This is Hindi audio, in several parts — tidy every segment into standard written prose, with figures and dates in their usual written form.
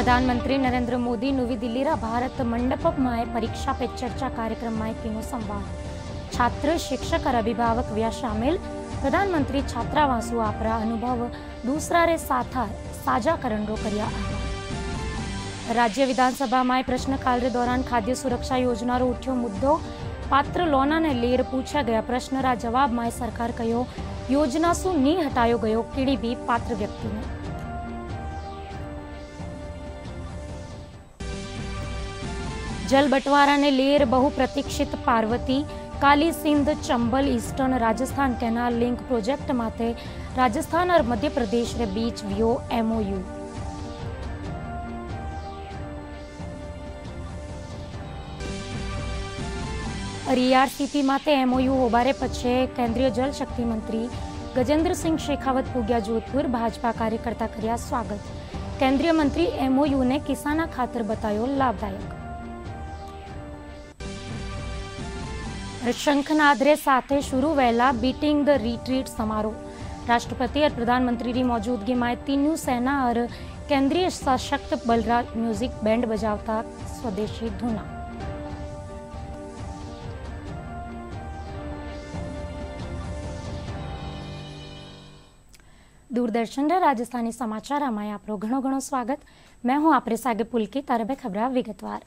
प्रधानमंत्री नरेंद्र मोदी नवी दिल्ली भारत मंडप में परीक्षा पे चर्चा कार्यक्रम में संवाद। छात्र शिक्षक और अभिभावक व्या शामिल। प्रधानमंत्री छात्रावासु आपरा अनुभव दूसरा रे साथा साझा करण रो कर्या आह्वान। राज्य विधानसभा में प्रश्नकाल रे दौरान खाद्य सुरक्षा योजना रो उठ्यो मुद्दो। पात्र लोना ने लेर पूछा गया प्रश्न रा जवाब में सरकार कहो योजना सु नी हटायो गयो कीड़ी भी पात्र व्यक्ति ने। जल बंटवारा ने लेर बहुप्रतीक्षित Parvati Kali Sindh Chambal eastern Rajasthan canal link project माटे राजस्थान और मध्य प्रदेश रे बीच वियो एमओयू। ईआरसीपी माटे एमओयू होबारे पछे केंद्रीय जल शक्ति मंत्री गजेंद्र सिंह शेखावत पुग्या जोधपुर। भाजपा कार्यकर्ता कर्या स्वागत। केंद्रीय मंत्री एमओयू ने किसाना खातर बतायो लाभदायक। शंखनाद रे साथे शुरू वहेला बीटिंग द रिट्रीट समारोह। राष्ट्रपति और प्रधानमंत्री की मौजूदगी में तीनों सेना और केंद्रीय सशक्त बल म्यूजिक बैंड बजावता स्वदेशी धुना। दूरदर्शन रे राजस्थानी समाचार में आपरो घणो घणो स्वागत। मैं हूं आपरे सागे पुलकित। तारबे खबरा विगतवार।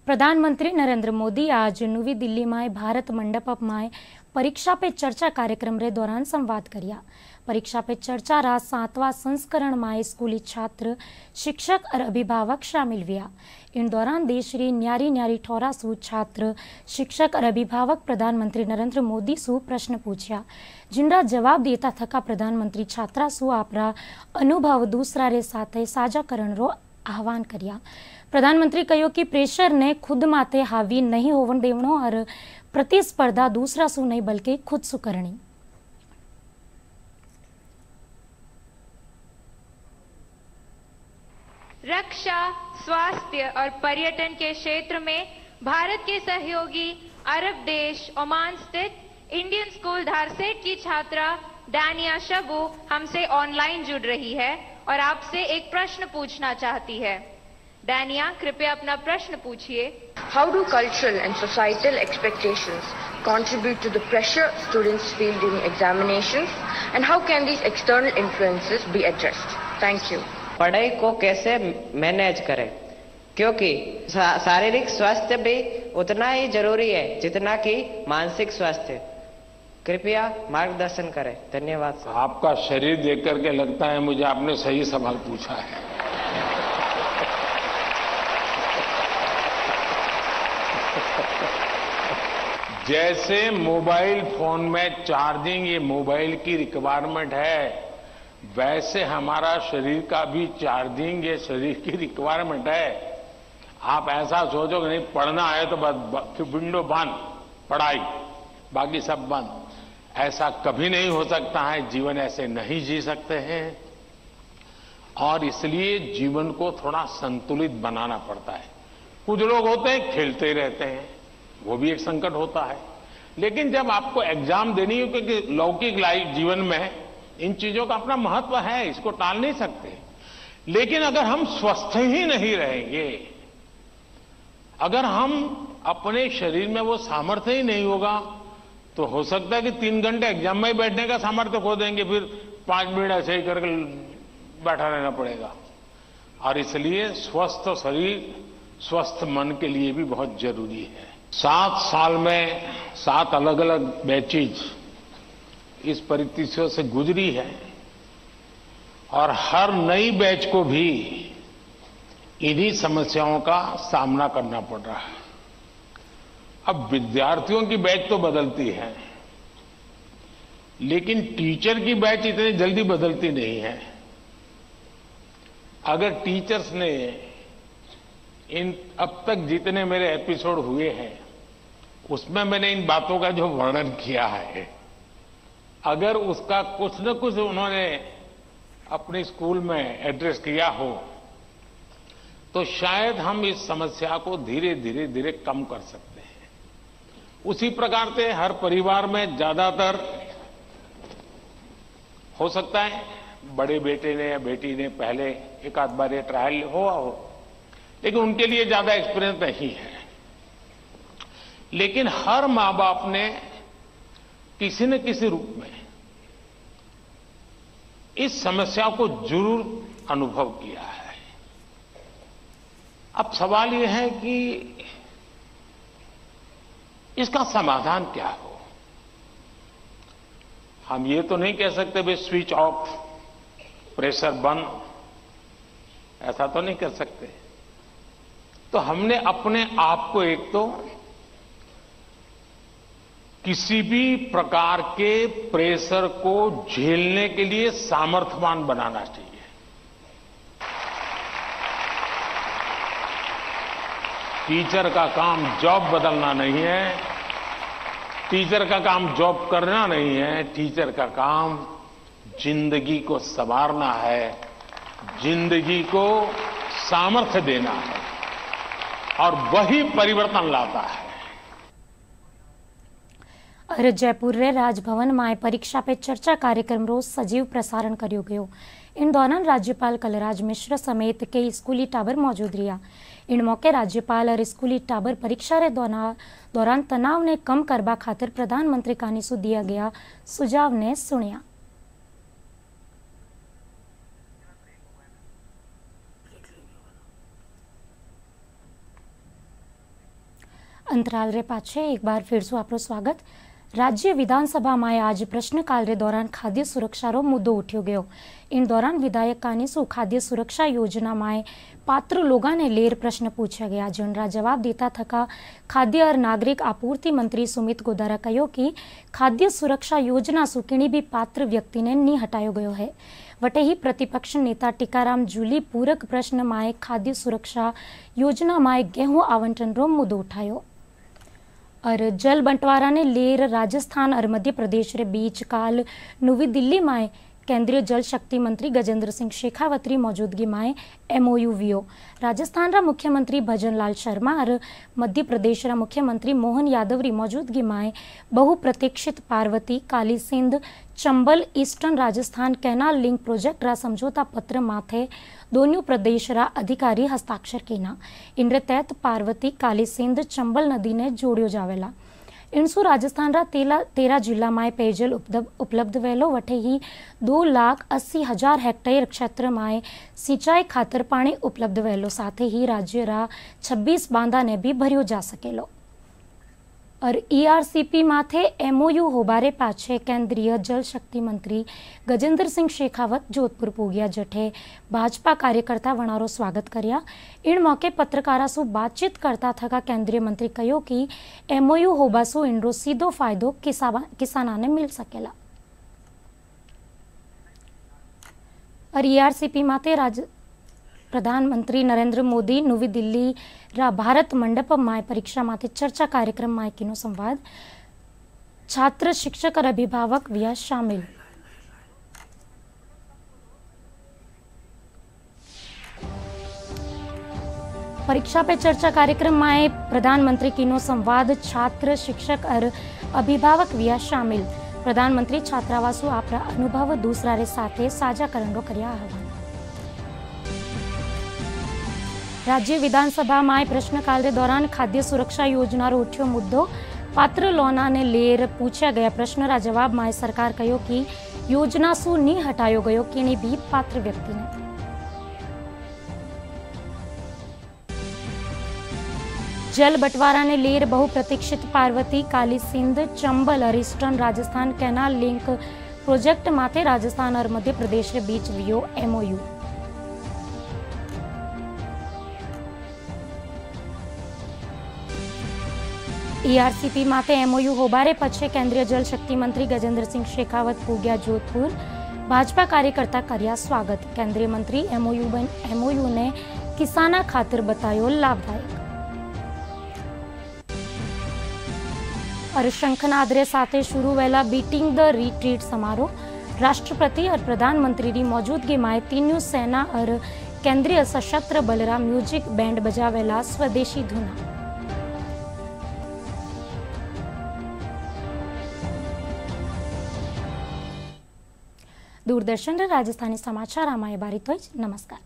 प्रधानमंत्री नरेंद्र मोदी आज नवी दिल्ली में भारत मंडप में परीक्षा पे चर्चा कार्यक्रम रे दौरान संवाद करिया। परीक्षा पे चर्चा रा 7वां संस्करण में स्कूली छात्र शिक्षक और अभिभावक शामिल हुआ। इन दौरान देश री न्यारी न्यारी ठौरा सु छात्र शिक्षक और अभिभावक प्रधानमंत्री नरेंद्र मोदी सु प्रश्न पूछा, जिनरा जवाब देता थका प्रधानमंत्री छात्रा सु आपरा अनुभव दूसरा रे साथे साझा करण रो आह्वान करिया। प्रधानमंत्री कहो कि प्रेशर ने खुद माथे हावी नहीं होवन देवणो और प्रतिस्पर्धा दूसरा सु नहीं बल्कि खुद सु करनी। रक्षा, स्वास्थ्य और पर्यटन के क्षेत्र में भारत के सहयोगी अरब देश ओमान स्थित इंडियन स्कूल धारसेट की छात्रा दानिया शबू हमसे ऑनलाइन जुड़ रही है और आपसे एक प्रश्न पूछना चाहती है। दानिया, कृपया अपना प्रश्न पूछिए। How do cultural and societal expectations contribute to the pressure students feel during examinations, and how can these external influences be addressed? Thank you. पढ़ाई को कैसे मैनेज करें, क्योंकि शारीरिक स्वास्थ्य भी उतना ही जरूरी है जितना कि मानसिक स्वास्थ्य। कृपया मार्गदर्शन करें। धन्यवाद। आपका शरीर देख करके लगता है मुझे आपने सही सवाल पूछा है। जैसे मोबाइल फोन में चार्जिंग ये मोबाइल की रिक्वायरमेंट है, वैसे हमारा शरीर का भी चार्जिंग ये शरीर की रिक्वायरमेंट है। आप ऐसा सोचो कि नहीं पढ़ना है तो बस विंडो बंद, पढ़ाई बाकी सब बंद, ऐसा कभी नहीं हो सकता है। जीवन ऐसे नहीं जी सकते हैं और इसलिए जीवन को थोड़ा संतुलित बनाना पड़ता है। कुछ लोग होते हैं खेलते ही रहते हैं, वो भी एक संकट होता है। लेकिन जब आपको एग्जाम देनी हो, क्योंकि लौकिक लाइफ जीवन में इन चीजों का अपना महत्व है, इसको टाल नहीं सकते। लेकिन अगर हम स्वस्थ ही नहीं रहेंगे, अगर हम अपने शरीर में वो सामर्थ्य ही नहीं होगा, तो हो सकता है कि 3 घंटे एग्जाम में बैठने का सामर्थ्य खो देंगे, फिर 5 मिनट ऐसे ही करके बैठा रहना पड़ेगा। और इसलिए स्वस्थ शरीर स्वस्थ मन के लिए भी बहुत जरूरी है। 7 साल में 7 अलग अलग बैचेज इस परिस्थितियों से गुजरी है और हर नई बैच को भी इन्हीं समस्याओं का सामना करना पड़ रहा है। अब विद्यार्थियों की बैच तो बदलती है, लेकिन टीचर की बैच इतनी जल्दी बदलती नहीं है। अगर टीचर्स ने इन अब तक जितने मेरे एपिसोड हुए हैं उसमें मैंने इन बातों का जो वर्णन किया है, अगर उसका कुछ न कुछ उन्होंने अपने स्कूल में एड्रेस किया हो, तो शायद हम इस समस्या को धीरे धीरे धीरे कम कर सकते हैं। उसी प्रकार से हर परिवार में ज्यादातर हो सकता है बड़े बेटे ने या बेटी ने पहले एक आध बार ये ट्रायल हुआ हो, लेकिन उनके लिए ज्यादा एक्सपीरियंस नहीं है। लेकिन हर मां बाप ने किसी न किसी रूप में इस समस्या को जरूर अनुभव किया है। अब सवाल यह है कि इसका समाधान क्या हो। हम ये तो नहीं कह सकते भाई स्विच ऑफ, प्रेशर बंद, ऐसा तो नहीं कर सकते। तो हमने अपने आप को एक तो किसी भी प्रकार के प्रेशर को झेलने के लिए सामर्थ्यवान बनाना चाहिए। टीचर का काम जॉब बदलना नहीं है, टीचर का काम जॉब करना नहीं है, टीचर का काम जिंदगी को संवारना है, जिंदगी को सामर्थ्य देना है, और वही परिवर्तन लाता है। और जयपुर रे राजभवन में परीक्षा पे चर्चा कार्यक्रम रोज सजीव प्रसारण कर्यो गयो। इन दौरान राज्यपाल कलराज मिश्र समेत कई स्कूली टाबर मौजूद रहा। इन मौके राज्यपाल और स्कूली टाबर परीक्षा रे दौरान तनाव ने कम करवा खातिर प्रधानमंत्री कानीसु दिया गया सुझाव ने सुनिया। अंतराल रे पाछे एक बार फिर से आपरो स्वागत। राज्य विधानसभा में आज प्रश्नकाल रे दौरान खाद्य सुरक्षा रो मुद्दो उठ्यो गयो। इन दौरान विधायक कानीसु खाद्य सुरक्षा योजना में पात्र लोगों ने लेर प्रश्न पूछा गया, जिनरा जवाब देता थका खाद्य और नागरिक आपूर्ति मंत्री सुमित गोदारा कहो कि खाद्य सुरक्षा योजना सु किणी भी पात्र व्यक्ति ने नहीं हटायो गयो है। वटे ही प्रतिपक्ष नेता टीकाराम जूली पूरक प्रश्न में खाद्य सुरक्षा योजना में गेहूं आवंटन रो मुद्दो उठायो। और जल बंटवारा ने लेर राजस्थान और मध्य प्रदेश रे बीच काल नवी दिल्ली में केंद्रीय जल शक्ति मंत्री गजेंद्र सिंह शेखावत री मौजूदगी में MOU वियो। राजस्थान रा मुख्यमंत्री भजन लाल शर्मा और मध्य प्रदेश रा मुख्यमंत्री मोहन यादव री मौजूदगी में बहुप्रतीक्षित Parvati Kali Sindh Chambal eastern Rajasthan canal link project रा समझौता पत्र माथे दोनों प्रदेश रा अधिकारी हस्ताक्षर कीना। इनरे तहत पार्वती काली सिंध चंबल नदी ने जोड़ियो जावेला। इनसु राजस्थान रा 13 जिला में पेयजल उपलब्ध वेलो। वटे ही 2,80,000 हेक्टेयर क्षेत्र में सिंचाई खातर पानी उपलब्ध वेलो। साथ ही राज्य रा 26 बांधा ने भी भरियो जा सकेलो। और ERCP माथे MOU होबारे पाछे केंद्रीय जल शक्ति मंत्री गजेंद्र सिंह शेखावत जोधपुर पूग्या, जठे भाजपा कार्यकर्ता वणारो स्वागत कर्या। इन मौके पत्रकारा सु बातचीत करता थका केंद्रीय मंत्री कहो कि MOU होबासु इनरो सीधो फायदो किसाना ने मिल सकेला। और ERCP माथे प्रधानमंत्री नरेंद्र मोदी नवी दिल्ली रा भारत मंडप में परीक्षा माथे चर्चा कार्यक्रम में कीनो संवाद। छात्र शिक्षक और अभिभावक भी शामिल। परीक्षा पे चर्चा कार्यक्रम में प्रधानमंत्री कीनो संवाद, छात्र शिक्षक और अभिभावक भी शामिल। प्रधानमंत्री छात्रावासु आपरा अनुभव दूसरा रे साथे साझा करनो कर्या आह्वान। राज्य विधानसभा में प्रश्नकाल के दौरान खाद्य सुरक्षा योजना रो उठ्यो मुद्दो। पात्र लोना ने लेर पूछा गया प्रश्न रा जवाब में सरकार कहो कि योजना सु नहीं हटायो गयो किनी भी पात्र व्यक्ति ने। जल बंटवारा ने लेर बहुप्रतीक्षित पार्वती काली सिंध चंबल और eastern Rajasthan canal link project माथे राजस्थान और मध्य प्रदेश के बीच वियो MOU। ERCP माथे MOU होबारे पछे केंद्रीय जल शक्ति मंत्री गजेंद्र सिंह शेखावत पूग्या जोधपुर। भाजपा कार्यकर्ता कर्या स्वागत। केंद्रीय मंत्री MOU ने किसाना खातिर बतायो लाभदायक। और शंखनाद रे साथे शुरू वेला बीटिंग द रिट्रीट समारोह। राष्ट्रपति और प्रधानमंत्री की मौजूदगी में तीनों सेना और केंद्रीय सशस्त्र बल रा म्यूजिक बैंड बजावेला स्वदेशी धुना। दूरदर्शन राजस्थानी समाचार आमाए बारी तो नमस्कार।